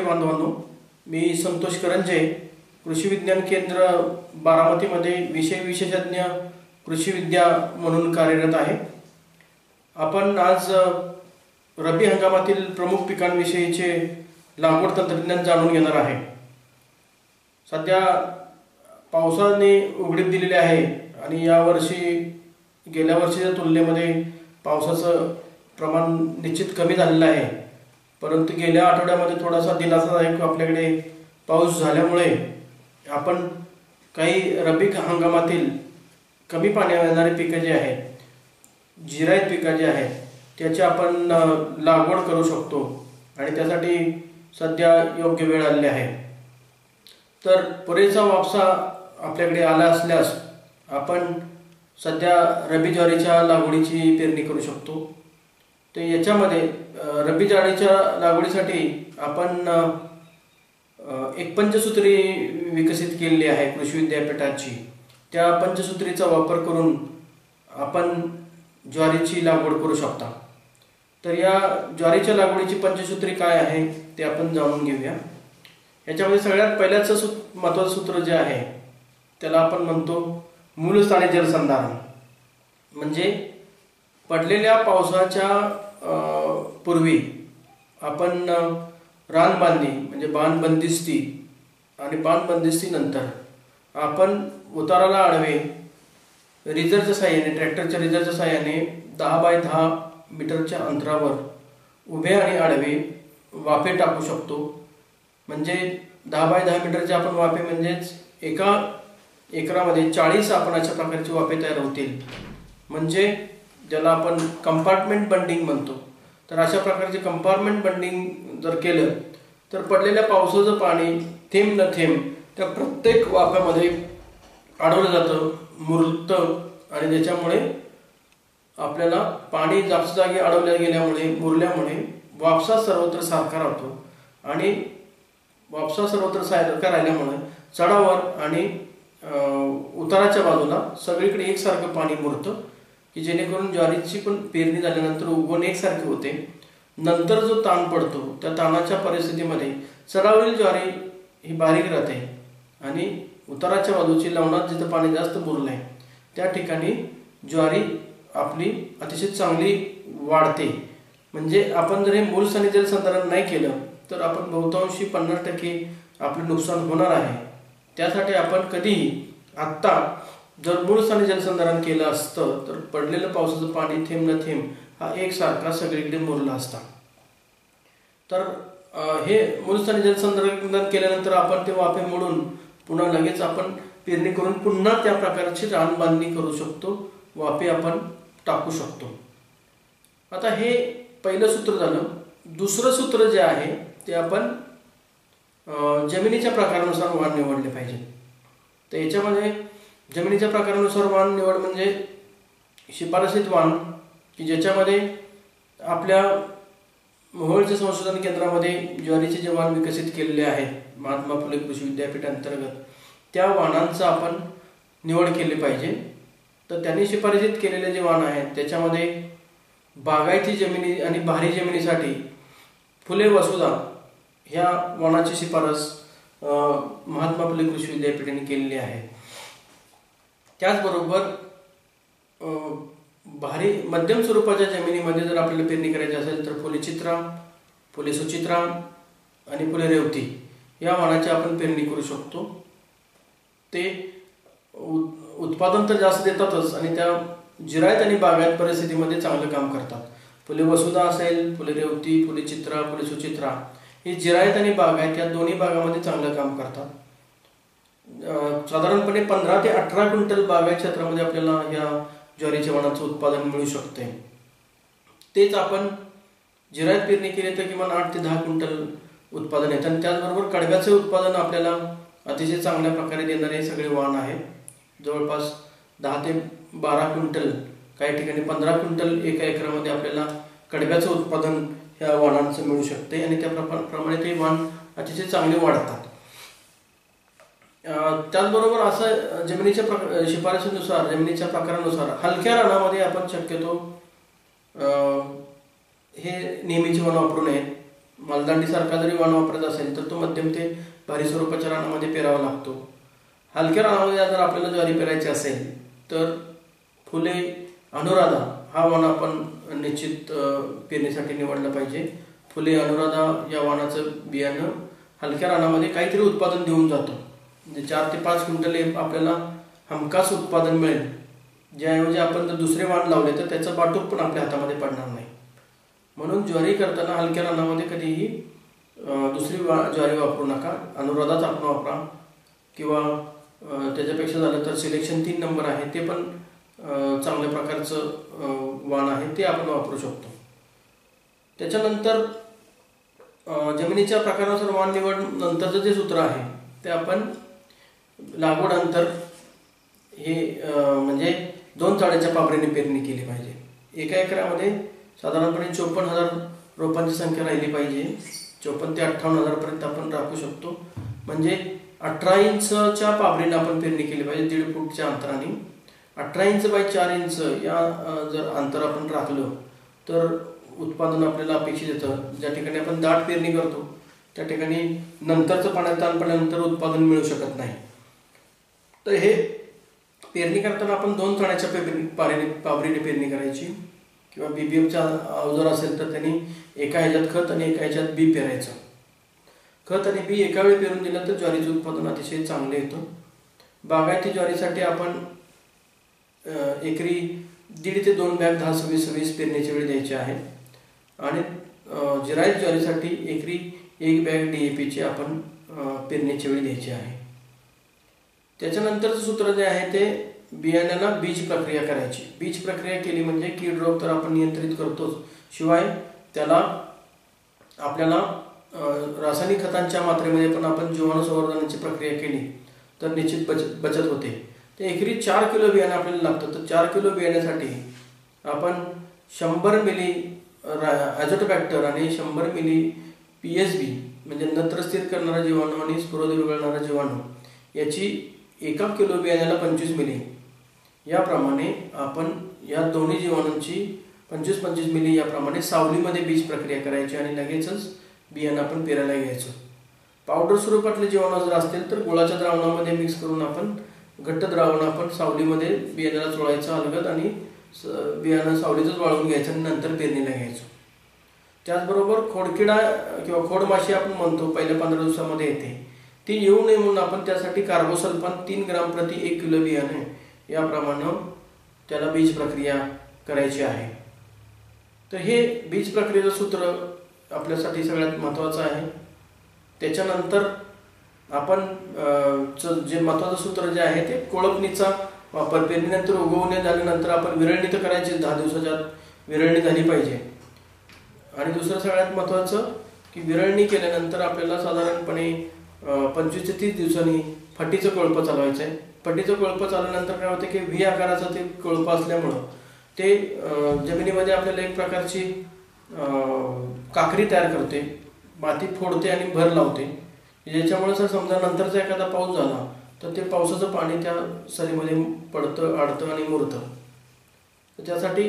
बांधवांनो, मी संतोष करंजे, कृषी विज्ञान केंद्र बारामतीमध्ये विषय विशेषज्ञ कृषी विद्या म्हणून कार्यरत आहे। आपण आज रब्बी हंगामातील प्रमुख पिकांविषयीचे लागवड तंत्रज्ञान जाणून घेणार आहे। सध्या पावसाने उघडीप दिलेली आहे आणि या वर्षी गेल्या वर्षीच्या तुलनेमध्ये पावसाचं प्रमाण निश्चित कमी झालेलं आहे, परंतु गेल्या आठवड्यामध्ये थोडासा दिलासादायक आपल्याकडे पाऊस झाल्यामुळे आपण काही रब्बी हंगामातील कमी पाण्यावर येणारे पिके जे आहेत, जिरायत पिके जे आहेत त्याची आपण लागवड करू शकतो आणि त्यासाठी सध्या योग्य वेळ आलेली आहे। तर पुरेसा वापसा आपल्याकडे आला असल्यास आपण सध्या रब्बी ज्वारीच्या लागवडीची पेरणी करू शकतो। तर याच्यामध्ये रब्बी ज्वारीच्या लागवडीसाठी आपण एक पंचसूत्री विकसित केलेली आहे कृषी विद्यापीठाची। त्या पंचसूत्रीचा वापर करून आपण ज्वारीची लागवड करू शकता। तर या ज्वारीच्या लागवडीची पंचसूत्री काय आहे ते आपण जाणून घेऊया। याच्यामध्ये सगळ्यात पहिल्याचं महत्त्वाचं सूत्र जे आहे त्याला आपण म्हणतो मूलस्थानी जलसंधारण। म्हणजे पडलेल्या पावसाच्या पूर्वी आपण रानबांधणी म्हणजे बांधबंदिस्ती आणि बांधबंदिस्ती नंतर आपण उताराला आडवे रिजरच्या साहाय्याने, ट्रॅक्टरच्या रिजरच्या साहाय्याने 10 बाय 10 मीटरच्या अंतरावर उभे आणि आडवे वाफे टाकू शकतो। म्हणजे 10 बाय 10 मीटरचे आपण वाफे म्हणजेच एका एकरामध्ये 40 आपण अशा प्रकारचे वाफे तयार होतील। म्हणजे ज्याला आपण कंपार्टमेंट बंडिंग म्हणतो। तर अशा प्रकारचे कंपार्टमेंट बंडिंग जर केलं तर पडलेल्या पावसाचं पाणी थेंब न थेंब त्या प्रत्येक वाफ्यामध्ये अडवलं जातं, मुरतं आणि त्याच्यामुळे आपल्याला पाणी जास्त जागी अडवल्या गेल्यामुळे मुरल्यामुळे वापसा सर्वत्र सारखा राहतो आणि वापसा सर्वत्र सारखा राहिल्यामुळे चढावर आणि उताराच्या बाजूला सगळीकडे एकसारखं पाणी मुरतं की जेणेकरून ज्वारीची पण पेरणी झाल्यानंतर उगवण एकसारखे होते। नंतर जो ताण पडतो त्या ताणाच्या परिस्थितीमध्ये चढावरील ज्वारी ही बारीक राहते आणि उताराच्या बाजूची लवणात जिथं पाणी जास्त मुरलं आहे त्या ठिकाणी ज्वारी आपली अतिशय चांगली वाढते। म्हणजे आपण जर हे मूलस्थानी जलसंधारण नाही केलं तर आपण बहुतांशी 50% आपले नुकसान होणार आहे। त्यासाठी आपण कधीही आत्ता जर मूलस्थानी जलसंधारण केलं असतं तर पडलेलं पावसाचं पाणी थेंब न थेंब हा एकसारखा सगळीकडे मुरला असता। तर हे मूलस्थानी जलसंधारण केल्यानंतर आपण ते वाफे मोडून पुन्हा लगेच आपण पेरणी करून पुन्हा त्या प्रकारची रान बांधणी करू शकतो, वाफे आपण टाकू शकतो। आता हे पहिलं सूत्र झालं। दुसरं सूत्र जे आहे ते आपण जमिनीच्या प्रकारानुसार वाण निवडले पाहिजे। तर याच्यामध्ये जमिनीच्या प्रकारानुसार वाण निवड म्हणजे शिफारसीत वाण की ज्याच्यामध्ये आपल्या मोहोळच्या संशोधन केंद्रामध्ये ज्वारीचे जे वाण विकसित केलेले आहेत महात्मा फुले कृषी विद्यापीठांतर्गत त्या वाणांचा आपण निवड केली पाहिजे। तर त्यांनी शिफारसीत केलेले जे वाण आहेत त्याच्यामध्ये बागायती जमिनी आणि भारी जमिनीसाठी फुले वसुधा ह्या वाणाची शिफारस महात्मा फुले कृषी विद्यापीठाने केलेली आहे। त्याचबरोबर भारी मध्यम स्वरूपाच्या जमिनीमध्ये जर आपल्याला पेरणी करायची असेल तर फुले चित्रा, फुले सुचित्रा आणि फुले रेवती या वाणाची आपण पेरणी करू शकतो। ते उत्पादन तर जास्त देतातच आणि त्या जिरायत आणि बागायत परिस्थितीमध्ये चांगलं काम करतात। फुले वसुधा असेल, फुले रेवती, फुले चित्रा, फुले सुचित्रा ही जिरायत आणि बागायत या दोन्ही भागामध्ये चांगलं काम करतात। साधारणपणे 15 ते 18 क्विंटल बागायत क्षेत्रामध्ये आपल्याला या ज्वारीच्या वाणाचं उत्पादन मिळू शकते। तेच आपण जिरायत पेरणी केली तर किमान 8 ते 10 क्विंटल उत्पादन येतं आणि त्याचबरोबर कडब्याचे उत्पादन आपल्याला अतिशय चांगल्या प्रकारे देणारे सगळे वाण आहेत। जवळपास 10 ते 12 क्विंटल, काही ठिकाणी 15 क्विंटल एका एकरामध्ये आपल्याला कडब्याचं उत्पादन ह्या वाणांचं मिळू शकते आणि त्याप्रमाणे ते वाण अतिशय चांगले वाढतात। त्याचबरोबर असं जमिनीच्या शिफारसीनुसार जमिनीच्या प्रकारानुसार हलक्या रानामध्ये आपण शक्यतो हे नेहमीचे वाण वापरू नये। मालदांडीसारखा जरी वाण वापरत असेल तर तो मध्यम ते भारी स्वरूपाच्या रानामध्ये पेरावा लागतो. हलक्या रानामध्ये जर आपल्याला ज्वारी पेरायची असेल तर फुले अनुराधा हा वाण आपण निश्चित पेरणीसाठी निवडला पाहिजे. फुले अनुराधा या वाणाचं बियाणं हलक्या रानामध्ये काहीतरी उत्पादन देऊन जातं. म्हणजे 4 ते 5 क्विंटल आपल्याला हमखास उत्पादन मिळेल. ज्याऐवजी आपण जर दुसरे वाण लावले तर त्याचा बाटूक पण आपल्या हातामध्ये पडणार नाही. म्हणून ज्वारी करताना हलक्या रानामध्ये कधीही दुसरी ज्वारी वापरू नका. अनुराधाच आपण वापरा किंवा त्याच्यापेक्षा झालं तर सिलेक्शन 3 नंबर आहे ते पण चांगल्या प्रकारचं वाण आहे ते आपण वापरू शकतो. त्याच्यानंतर जमिनीच्या प्रकारानुसार वाण निवड नंतरचं जे सूत्र आहे ते आपण लागवड अंतर हे म्हणजे 2 चाळीच्या पाबरीने पेरणी केली पाहिजे. एका एकरामध्ये साधारणपणे 54,000 रोपांची संख्या राहिली पाहिजे. 54,000 ते 58,000 पर्यंत आपण राखू शकतो. म्हणजे 18 इंचच्या पाबरीने आपण पेरणी केली पाहिजे. 1.5 फूटच्या अंतराने 18 इंच बाय 4 इंच या जर अंतर आपण राखलं तर उत्पादन आपल्याला अपेक्षित येतं. ज्या ठिकाणी आपण दाट पेरणी करतो त्या ठिकाणी नंतरचं पाण्यात ताण पडल्यानंतर उत्पादन मिळू शकत नाही. तर हे पेरणी करताना आपण 2 चाण्याच्या पाबरीने पेरणी करायची किंवा BBMचा अवजार असेल तर त्यांनी एका ह्याच्यात खत आणि एका ह्याच्यात बी पेरायचं. खत आणि बी एका वेळी पेरून दिलं तर ज्वारीचं उत्पादन अतिशय चांगलं येतं. बागायती ज्वारीसाठी आपण एकरी 1.5 ते 2 बॅग 10-26-26 पेरणीच्या वेळी द्यायचे आहे. आणि जिरायत ज्वारीसाठी एकरी 1 बॅग DAPची आपण पेरणीच्या वेळी द्यायची आहे. त्याच्यानंतरचं सूत्र जे आहे ते बियाण्याला बीज प्रक्रिया करायची. बीज प्रक्रिया केली म्हणजे कीड रोग तर आपण नियंत्रित करतोच, शिवाय त्याला आपल्याला रासायनिक खतांच्या मात्रेमध्ये पण आपण जीवाणू संवर्धनाची प्रक्रिया केली तर निश्चित बचत होते. ते एकरी 4 किलो बियाणं आपल्याला लागतं. तर 4 किलो बियाण्यासाठी आपण 100 मिली ॲझोटोबॅक्टर आणि 100 मिली PSB म्हणजे नत्र स्थिर करणारा जीवाणू आणि स्फुरद विरघळणारा जीवाणू याची 1 किलो बियाण्याला 25 मिली याप्रमाणे आपण या दोन्ही जीवाणूंची 25-25 मिली याप्रमाणे सावलीमध्ये बीज प्रक्रिया करायची आणि लगेचच बियाणं आपण पेरायला घ्यायचं. पावडर स्वरूपातले जीवाणू जर असतील तर गुळाच्या द्रावणामध्ये मिक्स करून आपण घट्ट द्रावण आपण सावलीमध्ये बियाण्याला चोळायचं अलगद आणि बियाणं सावलीतच वाळवून घ्यायचं आणि नंतर पेरणीला घ्यायचं. त्याचबरोबर खोडकिडा किंवा खोडमाशी आपण म्हणतो पहिल्या 15 दिवसामध्ये येते, ती येऊ नये म्हणून आपण त्यासाठी कार्बोसल्फान 3 ग्राम प्रति 1 किलो बियाणे याप्रमाणे त्याला बीज प्रक्रिया करायची आहे. तर हे बीज प्रक्रियेचं सूत्र आपल्यासाठी सगळ्यात महत्त्वाचं आहे. त्याच्यानंतर आपण जे महत्त्वाचं सूत्र जे आहे ते कोळपणीचा वापर. पेरणीनंतर उगवणे झाल्यानंतर आपण विरळणी तर करायची, 10 दिवसाच्या विरळणी झाली पाहिजे. आणि दुसरं सगळ्यात महत्त्वाचं की विरळणी केल्यानंतर आपल्याला साधारणपणे 25 ते 30 दिवसांनी फटीचं कोळपं चालवायचं आहे. फटीचं कोळपं चालवल्यानंतर काय होतं की V आकाराचं ते कोळपं असल्यामुळं ते जमिनीमध्ये आपल्याला एक प्रकारची काकरी तयार करते, माती फोडते आणि भर लावते. ज्याच्यामुळे जर समजा नंतरचा एखादा पाऊस झाला तर ते पावसाचं पाणी त्या सरीमध्ये पडतं, अडतं आणि मुरतं. तर त्यासाठी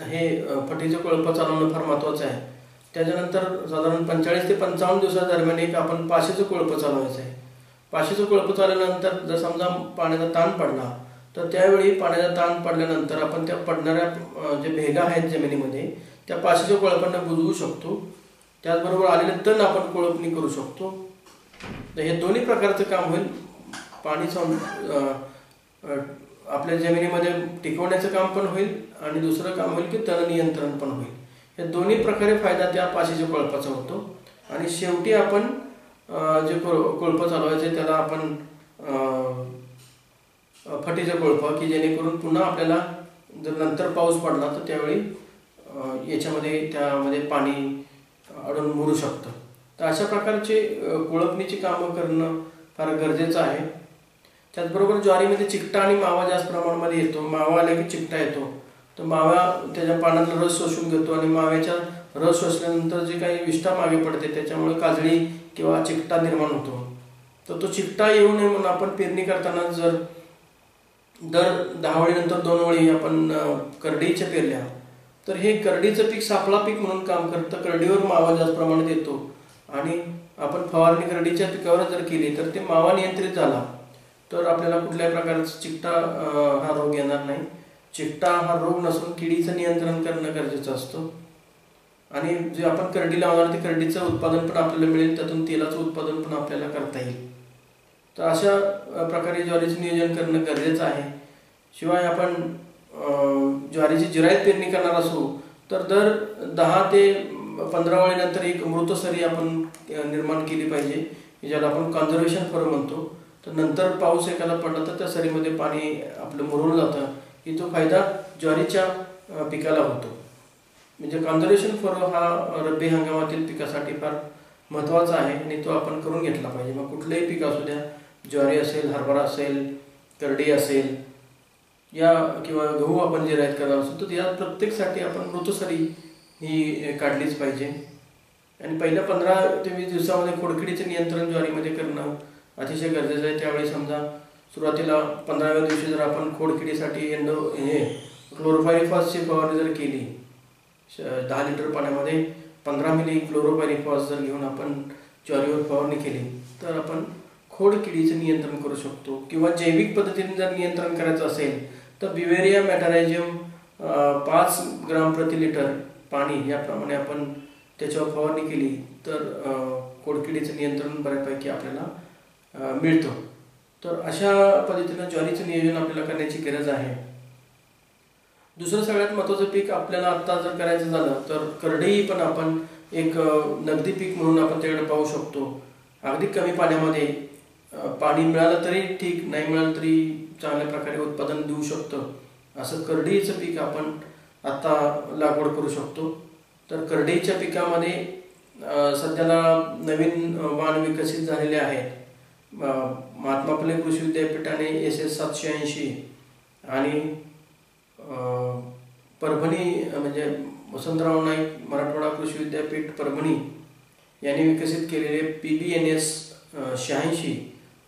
हे फटीचं कोळपं चालवणं फार महत्त्वाचं आहे. त्याच्यानंतर साधारण 45 ते 55 दिवसादरम्यान एक आपण पाशीचं कोळपं चालवायचं आहे. पाशीचं कोळपं चालवल्यानंतर जर समजा पाण्याचा ताण पडला तर त्यावेळी पाण्याचा ताण पडल्यानंतर आपण त्या पडणाऱ्या जे भेगा आहेत जमिनीमध्ये त्या पाशीच्या कोळपांना बुजवू शकतो. त्याचबरोबर आलेले तण आपण कोळपणी करू शकतो. तर हे दोन्ही प्रकारचं काम होईल. पाणी आपल्या जमिनीमध्ये टिकवण्याचं काम पण होईल आणि दुसरं काम होईल की तण नियंत्रण पण होईल. हे दोन्ही प्रकारे फायदा त्या पाशीच्या कोळपाचा होतो. आणि शेवटी आपण जे कोळपं चालवायचे त्याला आपण फटीचं कोळपं की जेणेकरून पुन्हा आपल्याला जर नंतर पाऊस पडला तर त्यावेळी त्यामध्ये पाणी अडून मुरू शकतं. तर अशा प्रकारचे कोळपणीची कामं करणं फार गरजेचं आहे. त्याचबरोबर ज्वारीमध्ये चिकटा आणि मावा जास्त प्रमाणामध्ये येतो. मावा आला की चिकटा येतो. तर मावा त्याच्या पानातला रस शोषून घेतो आणि माव्याच्या रस शोषल्यानंतर जे काही विष्ठा मागे पडते त्याच्यामुळे काजळी किंवा चिकटा निर्माण होतो. तर तो चिकटा येऊ नये म्हणून आपण पेरणी करताना जर दर 10 ओळीनंतर 2 ओळी आपण करडईच्या पेरल्या तर हे करडीचं पीक सापळा पीक म्हणून काम करतं. करडीवर मावा जास्त प्रमाणात येतो आणि आपण फवारणी करडीच्या पिकावर जर केली तर ते मावा नियंत्रित झाला तर आपल्याला कुठल्याही प्रकारचा चिकटा हा रोग येणार नाही. चिकटा हा रोग नसून किडीचं नियंत्रण करणं गरजेचं असतं. आणि जे आपण करडी लावणार ते करडीचं उत्पादन पण आपल्याला मिळेल, त्यातून तेलाचं उत्पादन पण आपल्याला करता येईल. तर अशा प्रकारे ज्वारीचं नियोजन करणं गरजेचं आहे. शिवाय आपण ज्वारीची जिरायत पेरणी करणार असू तर दर 10 ते 15 वेळेनंतर एक मृतसरी आपण निर्माण केली पाहिजे, ज्याला आपण कॉन्झर्वेशन फरो म्हणतो. तर नंतर पाऊस एखादा पडला तर त्या सरीमध्ये पाणी आपलं मुरून जातं की तो फायदा ज्वारीच्या पिकाला होतो. म्हणजे कॉन्झर्वेशन फरो हा रब्बी हंगामातील पिकासाठी फार महत्त्वाचा आहे आणि तो आपण करून घेतला पाहिजे. मग कुठलंही पीक असू द्या, ज्वारी असेल, हरभरा असेल, करडी असेल या किंवा गहू आपण जिरायत करणार असतो तर या प्रत्येकसाठी आपण ऋतुसरी ही काढलीच पाहिजे. आणि पहिल्या 15 ते 20 दिवसामध्ये खोडकिडीचे नियंत्रण ज्वारीमध्ये करणं अतिशय गरजेचं आहे. त्यावेळी समजा सुरुवातीला 15व्या दिवशी जर आपण खोडकिडीसाठी क्लोरोपायरिफॉसची फवारणी जर केली, 10 लिटर पाण्यामध्ये 15 मिली क्लोरोपायरिफॉस जर घेऊन आपण ज्वारीवर फवारणी केली तर आपण खोडकिडीचं नियंत्रण करू शकतो. किंवा जैविक पद्धतीने जर नियंत्रण करायचं असेल तर बिवेरिया मॅटारायझियम 5 ग्राम प्रति लिटर पाणी याप्रमाणे आपण त्याच्यावर फवारणी केली तर खोडकिडीचं नियंत्रण बऱ्यापैकी आपल्याला मिळतं. तर अशा पद्धतीनं ज्वारीचं नियोजन आपल्याला करण्याची गरज आहे. दुसरं सगळ्यात महत्त्वाचं पीक आपल्याला आत्ता जर करायचं झालं तर करडई पण आपण एक नगदी पीक म्हणून आपण त्याकडे पाहू शकतो. अगदी कमी पाण्यामध्ये पाणी मिळालं तरी ठीक, नाही मिळालं तरी चांगल्या प्रकारे उत्पादन देऊ शकतं असं करडईचं पीक आपण आता लागवड करू शकतो. तर करडईच्या पिकामध्ये सध्याला नवीन वाण विकसित झालेले आहेत. महात्मा फुले कृषी विद्यापीठाने SS 780 आणि परभणी म्हणजे वसंतराव नाईक मराठवाडा कृषी विद्यापीठ परभणी यांनी विकसित केलेले PBNS 86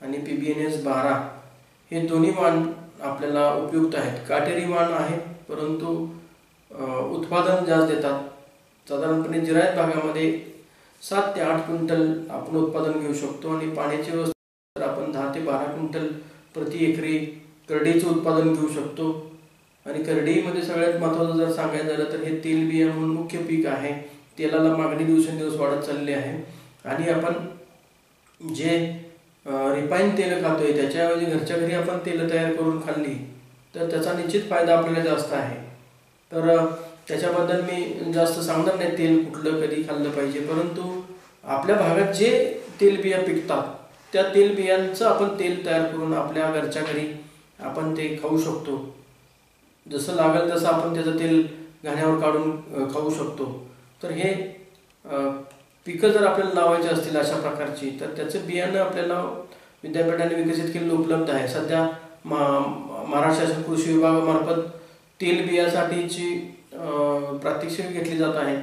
आणि PBNS 12 हे दोन्ही वाण आपल्याला उपयुक्त आहेत. काटेरी वाण आहेत परंतु उत्पादन जास्त देतात. साधारणपणे जिरायत भागामध्ये 7 ते 8 क्विंटल आपण उत्पादन घेऊ शकतो आणि पाण्याची व्यवस्था आपण 10 ते 12 क्विंटल प्रति एकरी करडईचं उत्पादन घेऊ शकतो. आणि करडईमध्ये सगळ्यात महत्त्वाचं जर सांगायचं झालं तर हे तेलबिया म्हणून मुख्य पीक आहे. तेलाला मागणी दिवसेंदिवस वाढत चालली आहे आणि आपण जे रिफाईन तेल खातोय त्याच्याऐवजी घरच्या घरी आपण तेल तयार करून खाल्ली तर त्याचा निश्चित फायदा आपल्याला जास्त आहे. तर त्याच्याबद्दल मी जास्त सांगणार नाही तेल कुठलं कधी खाल्लं पाहिजे, परंतु आपल्या भागात जे तेलबिया पिकतात त्या तेलबियांचं आपण तेल तयार करून आपल्या घरच्या घरी आपण ते खाऊ शकतो. जसं लागेल तसं आपण त्याचं तेल घाण्यावर काढून खाऊ शकतो. तर हे पिकं जर आपल्याला लावायची असतील अशा प्रकारची तर त्याचं बियाणं आपल्याला विद्यापीठाने विकसित केलेलं उपलब्ध आहे. सध्या महाराष्ट्र शासन कृषी विभागामार्फत तेलबियासाठीची प्रात्यक्षिक घेतली जात आहे.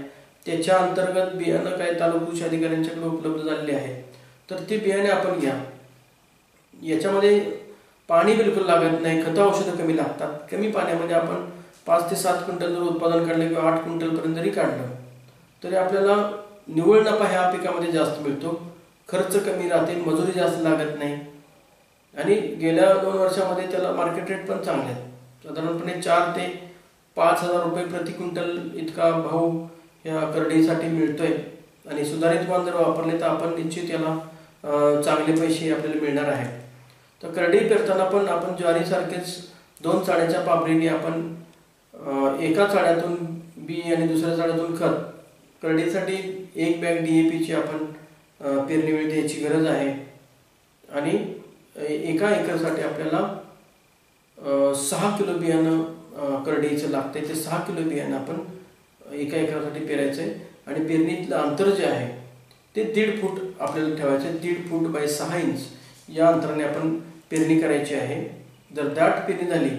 त्याच्या अंतर्गत बियाणं काही तालुका कृषी अधिकाऱ्यांच्याकडे उपलब्ध झालेले आहे. तर ते बियाणे आपण घ्या. याच्यामध्ये पाणी बिलकुल लागत नाही, खतं औषधं कमी लागतात. कमी पाण्यामध्ये आपण 5 ते 7 क्विंटल जर उत्पादन काढलं किंवा 8 क्विंटलपर्यंत जरी काढलं तरी आपल्याला निव्वळ नफा ह्या पिकामध्ये जास्त मिळतो. खर्च कमी राहते, मजुरी जास्त लागत नाही आणि गेल्या 2 वर्षामध्ये त्याला मार्केट रेट पण चांगले आहेत. साधारणपणे 4 ते 5 हजार रुपये प्रति क्विंटल इतका भाव ह्या करडईसाठी मिळतोय. आणि सुधारित वाण जर वापरले तर आपण निश्चित याला चांगले पैसे आपल्याला मिळणार आहेत. तर करडई पेरताना पण आपण ज्वारीसारखेच 2 चाळ्याच्या पाबरीने आपण एका चाळ्यातून बी आणि दुसऱ्या चाळ्यातून खत, करडईसाठी 1 बॅग DAPची आपण पेरणी वेळी द्यायची गरज आहे. आणि एका एकरसाठी आपल्याला 6 किलो बियाणं करडईचं लागतंय. ते 6 किलो बियाणं आपण एका एकरासाठी पेरायचं आहे. आणि पेरणीतलं अंतर जे आहे ते 1.5 फूट आपल्याला ठेवायचं आहे. 1.5 फूट बाय 6 इंच या अंतराने आपण पेरणी करायची आहे. जर दाट पेरणी झाली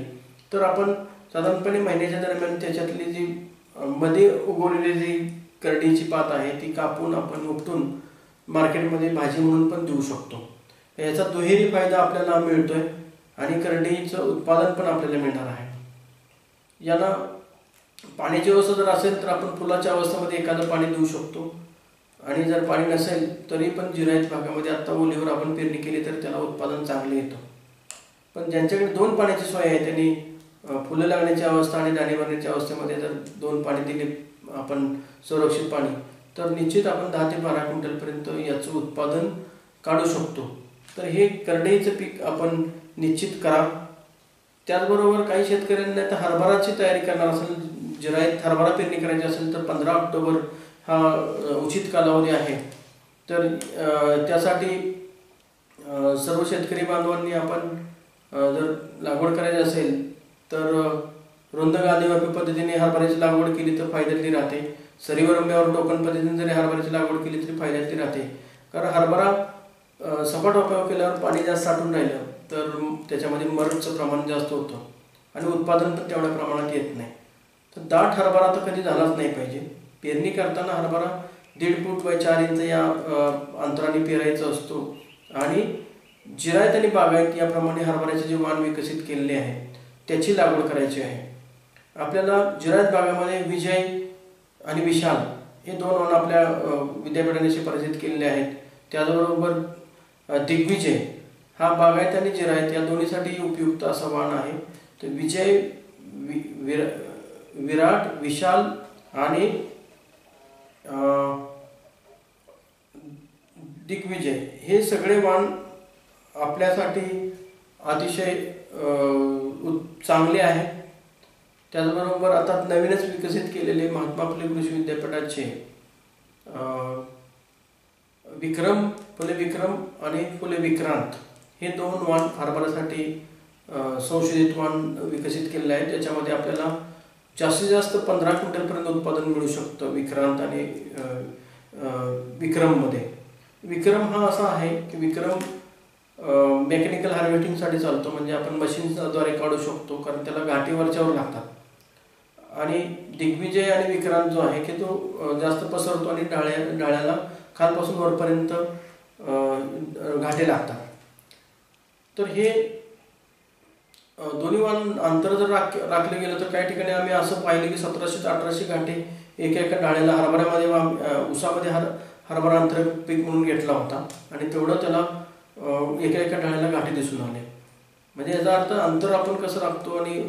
तर आपण साधारणपणे महिन्याच्या दरम्यान त्याच्यातली जी मध्ये उगवलेली जी करडईची पात आहे ती कापून आपण उपटून मार्केटमध्ये भाजी म्हणून पण देऊ शकतो. याचा दुहेरी फायदा आपल्याला मिळतोय आणि करडईचं उत्पादन पण आपल्याला मिळणार आहे. याला पाण्याची व्यवस्था जर असेल तर आपण फुलाच्या अवस्थेमध्ये एखादं पाणी देऊ शकतो, आणि जर पाणी नसेल तरी पण जिरायत भागामध्ये आत्ता ओलीवर आपण पेरणी केली तर त्याला उत्पादन चांगले येतं. पण ज्यांच्याकडे 2 पाण्याची सोय आहे त्यांनी फुलं लागण्याची अवस्था आणि दाणे भरण्याच्या अवस्थेमध्ये जर 2 पाणी दिले आपण संरक्षित पाणी, तर निश्चित आपण 10 ते 12 क्विंटलपर्यंत याचं उत्पादन काढू शकतो. तर हे करडईचं पीक आपण निश्चित करा. त्याचबरोबर काही शेतकऱ्यांना तर हरभराची तयारी करणार असेल, जिरायत हरभरा पेरणी करायची असेल तर 15 ऑक्टोबर हा उचित कालावधी आहे. तर त्यासाठी सर्व शेतकरी बांधवांनी आपण जर लागवड करायची असेल तर रुंद गादीवापी पद्धतीने हरभऱ्याची लागवड केली तर फायद्यातली राहते. सरीवरंब्यावर टोकन पद्धतीने जरी हरभऱ्याची लागवड केली तरी फायद्यातली राहते. कारण हरभरा सपाट वाफेवर केल्यावर पाणी जास्त साठून राहिलं तर त्याच्यामध्ये मरचं प्रमाण जास्त होतं आणि उत्पादन पण तेवढ्या प्रमाणात येत नाही. तर दाट हरभरा तर कधी झालाच नाही पाहिजे. पेरणी करताना हरभरा 1.5 फूट बाय 4 इंच या अंतराने पेरायचा असतो. आणि जिरायत आणि बागायत याप्रमाणे हरभऱ्याचे जे वाण विकसित केलेले आहे त्याची लागवड करायची आहे. आपल्याला जिरायत भागामध्ये विजय आणि विशाल हे 2 वाण आपल्या विद्यापीठाने शिफारसीत केलेले आहेत. त्याचबरोबर दिग्विजय हा बागायत आणि जिरायत या दोन्हीसाठी उपयुक्त असा वाण आहे. तर विजय, विराट, विशाल आणि दिग्विजय हे सगळे वाण आपल्यासाठी अतिशय चांगले आहेत. त्याचबरोबर आता नवीनच विकसित केलेले महात्मा फुले कृषी विद्यापीठाचे विक्रम, फुले विक्रम आणि फुले विक्रांत हे 2 वाण हरभऱ्यासाठी संशोधित वाण विकसित केलेले आहेत. त्याच्यामध्ये आपल्याला जास्तीत जास्त 15 क्विंटलपर्यंत उत्पादन मिळू शकतं विक्रांत आणि विक्रममध्ये. विक्रम हा असा आहे की विक्रम मेकॅनिकल हार्वेस्टिंगसाठी चालतो, म्हणजे आपण मशीनद्वारे काढू शकतो कारण त्याला गाठी वरच्यावर लागतात. आणि दिग्विजय आणि विक्रांत जो आहे की तो जास्त पसरतो आणि डाळ्याला खालपासून वरपर्यंत घाटे लागतात. तर हे दोन्ही वाण अंतर जर राखलं गेलं तर काही ठिकाणी आम्ही असं पाहिलं की 1700 ते 1800 घाटे एका डाळ्याला हरभऱ्यामध्ये उसामध्ये हरभरा अंतर पीक म्हणून घेतला होता आणि तेवढं त्याला एका डाळ्याला गाठी दिसून आले. म्हणजे याचा अर्थ अंतर आपण कसं राखतो आणि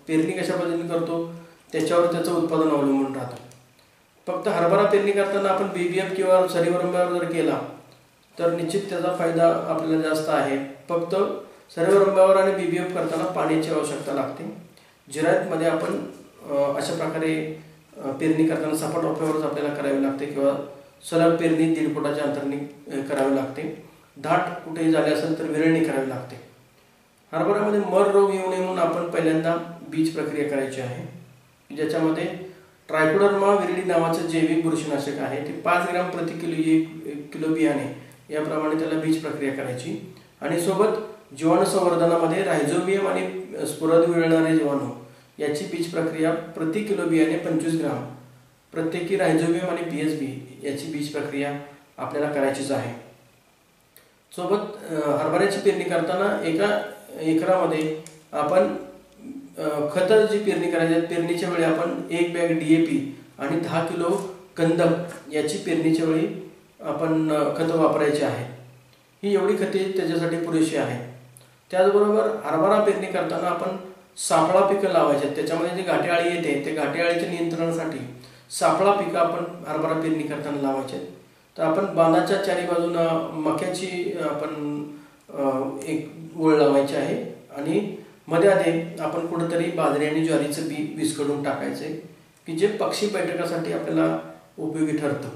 पेरणी कशा पद्धतीने करतो त्याच्यावर त्याचं उत्पादन अवलंबून राहतं. फक्त हरभरा पेरणी करताना आपण BBF किंवा सरीवरंब्यावर जर केला तर निश्चित त्याचा फायदा आपल्याला जास्त आहे. फक्त सरीवरंब्यावर आणि BBF करताना पाण्याची आवश्यकता लागते. जिरायतमध्ये आपण अशा प्रकारे पेरणी करताना सपाट वाफेवरच आपल्याला करावी लागते किंवा सलग पेरणी 1.5 फुटाच्या अंतराने करावी लागते. दाट कुठेही झाले असेल तर विरळणी करावी लागते. हरभऱ्यामध्ये मर रोग येऊ नये म्हणून आपण पहिल्यांदा बीज प्रक्रिया करायची आहे, ज्याच्यामध्ये ट्रायकोडर्मा विरिडी नावाचं जैविक बुरशीनाशक आहे ते 5 ग्रॅम प्रति किलो बियाणे याप्रमाणे त्याला बीज प्रक्रिया करायची. आणि सोबत जीवाणू संवर्धनामध्ये रायझोबियम आणि स्फुरद विरळणारे जीवाणू याची बीज प्रक्रिया प्रति किलो बियाणे 25 ग्राम प्रत्येकी रायझोबियम आणि PSB याची बीज प्रक्रिया आपल्याला करायचीच आहे. सोबत हरभऱ्याची पेरणी करताना एका एकरामध्ये आपण खतं जी पेरणी करायची आहे पेरणीच्या वेळी आपण 1 बॅग DAP आणि 10 किलो गंधक याची पेरणीच्या वेळी आपण खतं वापरायची आहे. ही एवढी खते त्याच्यासाठी पुरेशी आहे. त्याचबरोबर हरभरा पेरणी करताना आपण सापळा पिकं लावायचे. त्याच्यामध्ये जी घाटे आळी येते ते घाटे आळीच्या नियंत्रणासाठी सापळा पिकं आपण हरभरा पेरणी करताना लावायचे. तर आपण बांधाच्या चारी बाजूनं मक्याची आपण एक ओळ लावायची आहे आणि मध्ये आपण कुठेतरी बाजरी आणि ज्वारीचं बी विस्कळून टाकायचे की जे पक्षी बैठकासाठी आपल्याला उपयोगी ठरतं.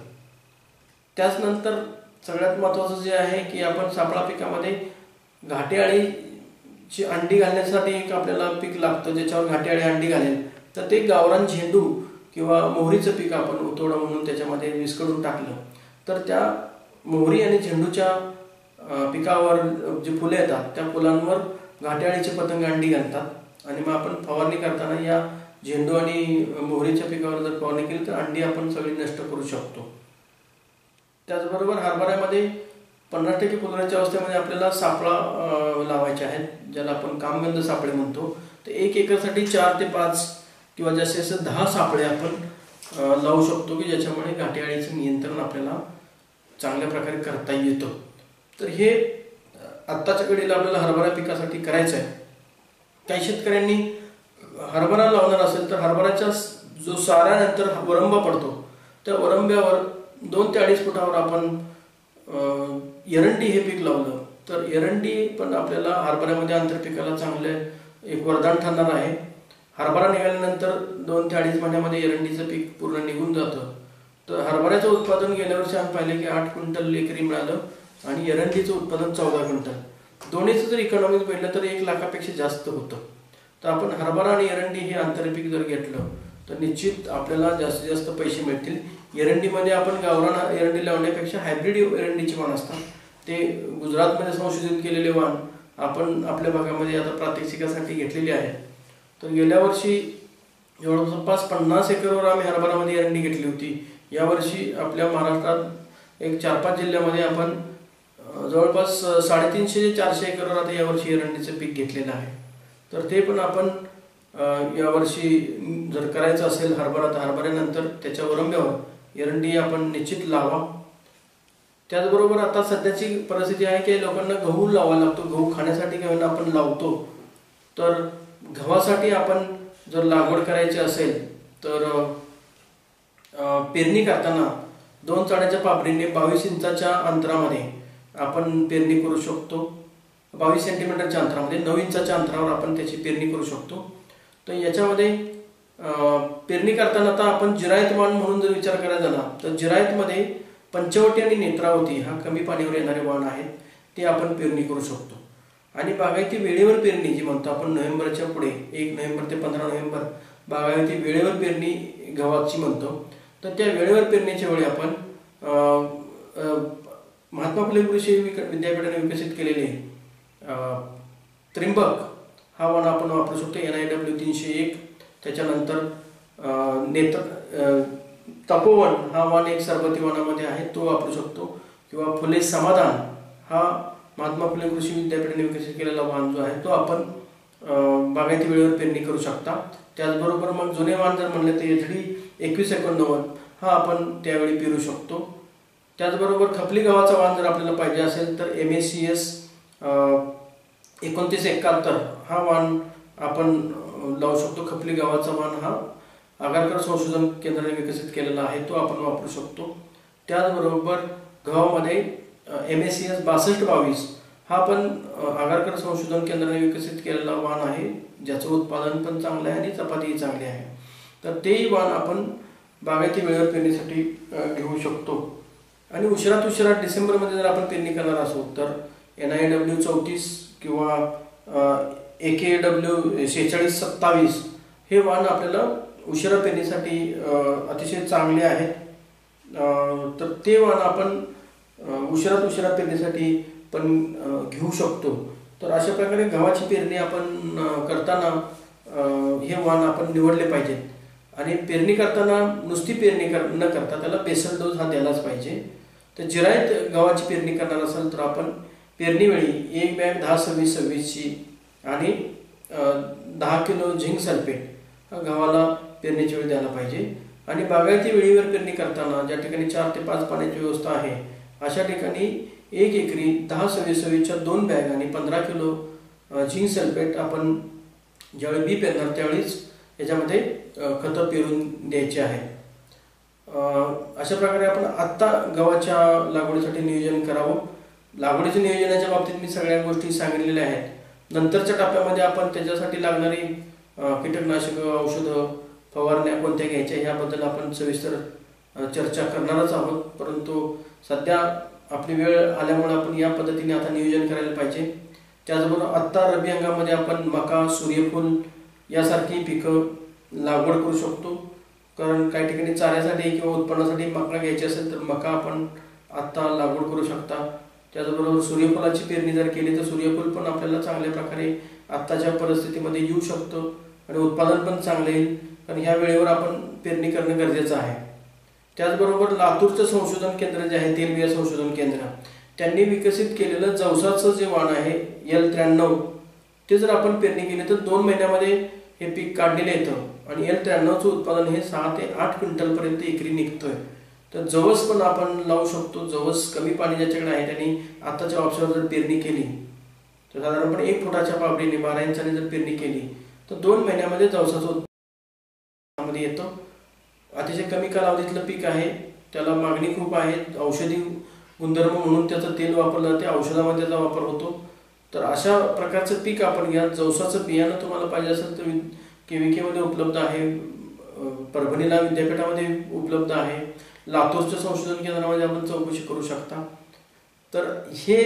त्याचनंतर सगळ्यात महत्त्वाचं जे आहे की आपण सापळा पिकामध्ये घाटे आळीची अंडी घालण्यासाठी एक आपल्याला पीक लागतं ज्याच्यावर घाटे आळी अंडी घालेल. तर ते गावरान झेंडू किंवा मोहरीचं पीक आपण उतोडा म्हणून त्याच्यामध्ये विस्कळून टाकलं तर त्या मोहरी आणि झेंडूच्या पिकावर जे फुले येतात त्या फुलांवर घाटे आळीचे पतंग अंडी घालतात आणि मग आपण फवारणी करताना या झेंडू आणि मोहरीच्या पिकावर जर फवारणी केली तर अंडी आपण सगळी नष्ट करू शकतो. त्याचबरोबर हरभऱ्यामध्ये 50% फुलण्याच्या अवस्थेमध्ये आपल्याला सापळा लावायचे आहेत ज्याला आपण कामगंध सापळे म्हणतो. तर 1 एकरसाठी 4 ते 5 किंवा जास्तीत जास्त 10 सापळे आपण लावू शकतो की ज्याच्यामुळे घाटे अळीचं नियंत्रण आपल्याला चांगल्या प्रकारे करता येतं. तर हे आत्ताच्या घडीला आपल्याला हरभरा पिकासाठी करायचं आहे. काही शेतकऱ्यांनी हरभरा लावणार असेल तर हरभराच्या जो साऱ्यानंतर वरंबा पडतो त्या वरंब्यावर 2 ते 2.5 फुटावर आपण एरंडी हे पीक लावलं तर एरंडी पण आपल्याला हरभऱ्यामध्ये आंतरपिकाला चांगले एक वरदान ठरणार आहे. हरभरा निघाल्यानंतर 2 ते 2.5 महिन्यामध्ये एरंडीचं पीक पूर्ण निघून जातं. तर हरभऱ्याचं उत्पादन गेल्या वर्षी आम्ही पाहिले की 8 क्विंटल एकरी मिळालं आणि एरंडीचं उत्पादन 14 क्विंटल. दोन्हीचं जर इकॉनॉमिक भेटलं तर 1 लाखापेक्षा जास्त होतं. तर आपण हरभरा आणि एरंडी हे आंतरपीक जर घेतलं तर निश्चित आपल्याला जास्तीत जास्त पैसे मिळतील. एरंडीमध्ये आपण गावरान एरंडी लावण्यापेक्षा हायब्रिड एरंडीचे वाण असतात ते गुजरातमध्ये संशोधित केलेले वाण आपण आपल्या भागामध्ये आता प्रात्यक्षिकासाठी घेतलेले आहेत. तर गेल्या वर्षी जवळपास 50 एकरवर आम्ही हरभरामध्ये एरंडी घेतली होती. यावर्षी आपल्या महाराष्ट्रात एक 4-5 जिल्ह्यामध्ये आपण जवळपास 350 ते 400 एकरवर आता यावर्षी एरंडीचं पीक घेतलेलं आहे. तर ते पण आपण यावर्षी जर करायचं असेल हरभरा तर हरभऱ्यानंतर त्याच्या वरंब्यावर एरंडी आपण निश्चित लावा. त्याचबरोबर आता सध्याची परिस्थिती आहे की लोकांना गहू लावावा लागतो. गहू खाण्यासाठी घेऊन आपण लावतो. तर गव्हासाठी आपण जर लागवड करायची असेल तर पेरणी करताना 2 चाड्याच्या पापडीने 22 इंचाच्या अंतरामध्ये आपण पेरणी करू शकतो. 22 सेंटीमीटरच्या अंतरामध्ये 9 इंचाच्या अंतरावर आपण त्याची पेरणी करू शकतो. तर याच्यामध्ये पेरणी करताना आता आपण जिरायत वाण म्हणून जर विचार करायचा झाला तर जिरायतमध्ये पंचवटी आणि नेत्रावती हा कमी पाणीवर येणारे वाण आहेत ते आपण पेरणी करू शकतो. आणि बागायती वेळेवर पेरणी जी म्हणतो आपण नोव्हेंबरच्या पुढे 1 नोव्हेंबर ते 15 नोव्हेंबर बागायती वेळेवर पेरणी गव्हाची म्हणतो. तर त्या वेळेवर पेरणीच्या वेळी आपण महात्मा फुले कृषी विद्यापीठाने विकसित केलेले त्रिंबक हा वाण आपण वापरू शकतो. NIW 301. त्याच्यानंतर तपोवन हा वाण एक सरबती वाणामध्ये आहे तो वापरू शकतो. किंवा फुले समाधान हा महात्मा फुले कृषी विद्यापीठाने विकसित केलेला वाण जो आहे तो आपण बागायती वेळेवर पेरणी करू शकता. त्याचबरोबर मग जुने वाण जर म्हणले तर HD 2189 हा आपण त्यावेळी पेरू शकतो. त्याचबरोबर खपली गव्हाचा वाण जर आपल्याला पाहिजे असेल तर MACS 2971 हा वाण आपण लावू शकतो. खपली गव्हाचा वाण हा आगरकर संशोधन केंद्राने विकसित केलेला आहे तो आपण वापरू शकतो. त्याचबरोबर गव्हामध्ये MACS 6222 हा पण आगरकर संशोधन केंद्राने विकसित केलेला वाण आहे ज्याचं उत्पादन पण चांगलं आहे आणि चपातीही चांगली आहे. तर तेही वाण आपण बागायती वेळेवर पेरणीसाठी घेऊ शकतो. आणि उशिरात डिसेंबरमध्ये जर आपण पेरणी करणार असू तर NIW 34 किंवा AKW 4627 हे वाण आपल्याला उशिरा पेरणीसाठी अतिशय चांगले आहेत. तर ते वाण आपण उशिरा पेरणीसाठी पण घेऊ शकतो. तर अशा प्रकारे गव्हाची पेरणी आपण करताना हे वाण आपण निवडले पाहिजेत. आणि पेरणी करताना नुसती पेरणी न करता त्याला बेसल डोस हा द्यायलाच पाहिजे. तर जिरायत गव्हाची पेरणी करणार असेल तर आपण पेरणीवेळी 1 बॅग 10-26-26 आणि 10 किलो झिंक सल्फेट हा गव्हाला पेरणीच्या वेळी द्यायला पाहिजे. आणि बागायती वेळीवर पेरणी करताना ज्या ठिकाणी 4 ते 5 पाण्याची व्यवस्था आहे अशा ठिकाणी 1 एकरी 10-26-26च्या 2 बॅग आणि 15 किलो झिंक सल्फेट आपण ज्यावेळी बी पेरणार त्यावेळीच याच्यामध्ये खतं पेरून द्यायचे आहे. अशा प्रकारे आपण आत्ता गव्हाच्या लागवडीसाठी नियोजन करावं. लागवडीच्या नियोजनाच्या बाबतीत मी सगळ्या गोष्टी सांगितलेल्या आहेत. नंतरच्या टप्प्यामध्ये आपण त्याच्यासाठी लागणारी कीटकनाशक औषधं फवारण्या कोणत्या घ्यायच्या याबद्दल आपण सविस्तर चर्चा करणारच आहोत. परंतु सध्या आपली वेळ आल्यामुळे आपण या पद्धतीने आता नियोजन करायला पाहिजे. त्याचबरोबर आत्ता रब्बी हंगामामध्ये आपण मका सूर्यफूल यासारखी पिकं लागवड करू शकतो. कारण काही ठिकाणी चाऱ्यासाठी किंवा उत्पन्नासाठी मका घ्यायची असेल तर मका आपण आत्ता लागवड करू शकता. त्याचबरोबर सूर्यफुलाची पेरणी जर केली तर सूर्यफूल पण आपल्याला चांगल्या प्रकारे आत्ताच्या परिस्थितीमध्ये येऊ शकतं आणि उत्पादन पण चांगले येईल. कारण ह्या वेळेवर आपण पेरणी करणं गरजेचं आहे. त्याचबरोबर लातूरचं संशोधन केंद्र जे आहे तेलबिया संशोधन केंद्र त्यांनी विकसित केलेलं जवसाचं जे वाण आहे L93 ते जर आपण पेरणी केली तर 2 महिन्यामध्ये हे पीक काढलेलं येतं आणि L93चं उत्पादन हे 6 ते 8 क्विंटलपर्यंत एकरी निघतोय. तर जवस पण आपण लावू शकतो. जवस कमी पाणी ज्याच्याकडे आहे त्यांनी आताच्या वापशावर जर पेरणी केली तर साधारणपणे 1 फुटाच्या पाबडीने 12 इंचाने जर पेरणी केली तर 2 महिन्यामध्ये जवसाचं उत्पादन येतं. अतिशय कमी कालावधीतलं पीक आहे, त्याला मागणी खूप आहे. औषधी गुणधर्म म्हणून त्याचं तेल वापरलं जाते, औषधामध्ये त्याचा वापर होतो. तर अशा प्रकारचं पीक आपण घ्या. जवसाचं बियाणं तुम्हाला पाहिजे असेल तर KVK मध्ये उपलब्ध आहे, परभणीला विद्यापीठामध्ये उपलब्ध आहे, लातूरच्या संशोधन केंद्रामध्ये आपण चौकशी करू शकता. तर हे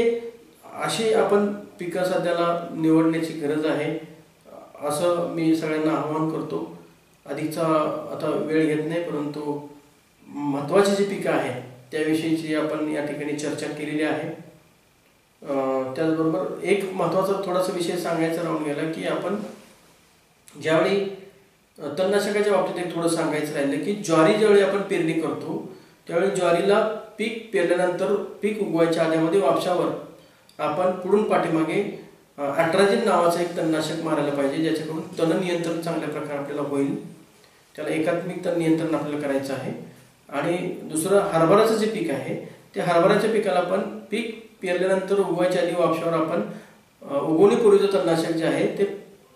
अशी आपण पिकं सध्याला निवडण्याची गरज आहे असं मी सगळ्यांना आवाहन करतो. अधिकचा आता वेळ घेत नाही, परंतु महत्त्वाची जी पिकं आहेत त्याविषयीची आपण या ठिकाणी चर्चा केलेली आहे. त्याचबरोबर एक महत्त्वाचा थोडासा विषय सांगायचा राहून गेला की आपण ज्यावेळी तणनाशकाच्या बाबतीत एक थोडं सांगायचं राहिलं की ज्वारी ज्यावेळी आपण पेरणी करतो त्यावेळी ज्वारीला पीक पेरल्यानंतर पीक उगवायच्या आधीमध्ये वापशावर आपण पुढून पाठीमागे अट्राजिन नावाचं एक तणनाशक मारायला पाहिजे, ज्याच्याकडून तण नियंत्रण चांगल्या प्रकारे आपल्याला होईल. त्याला एकात्मिक तण नियंत्रण आपल्याला करायचं आहे. आणि दुसरं हरभराचं जे पीक आहे ते हरभराच्या पिकाला आपण पीक पेरल्यानंतर उगवायच्या आधी वापशावर आपण उगवणीपूर्वीचं तणनाशक जे आहे ते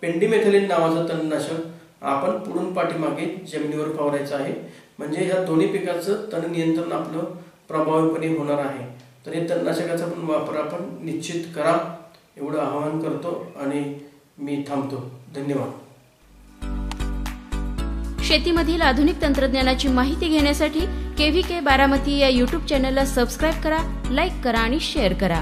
पेंडिमेथिलिन नावाचं तणनाशक आपण पुढून पाठीमागे जमिनीवर फवारायचं आहे. म्हणजे ह्या दोन्ही पिकाचं तण नियंत्रण आपलं प्रभावीपणे होणार आहे. तर हे तणनाशकाचा पण वापर आपण निश्चित करा एवढं आवाहन करतो आणि मी थांबतो. धन्यवाद. शेतीमधील आधुनिक तंत्रज्ञानाची माहिती घेण्यासाठी KVK बारामती या YouTube चॅनलला सबस्क्राईब करा, लाईक करा आणि शेअर करा.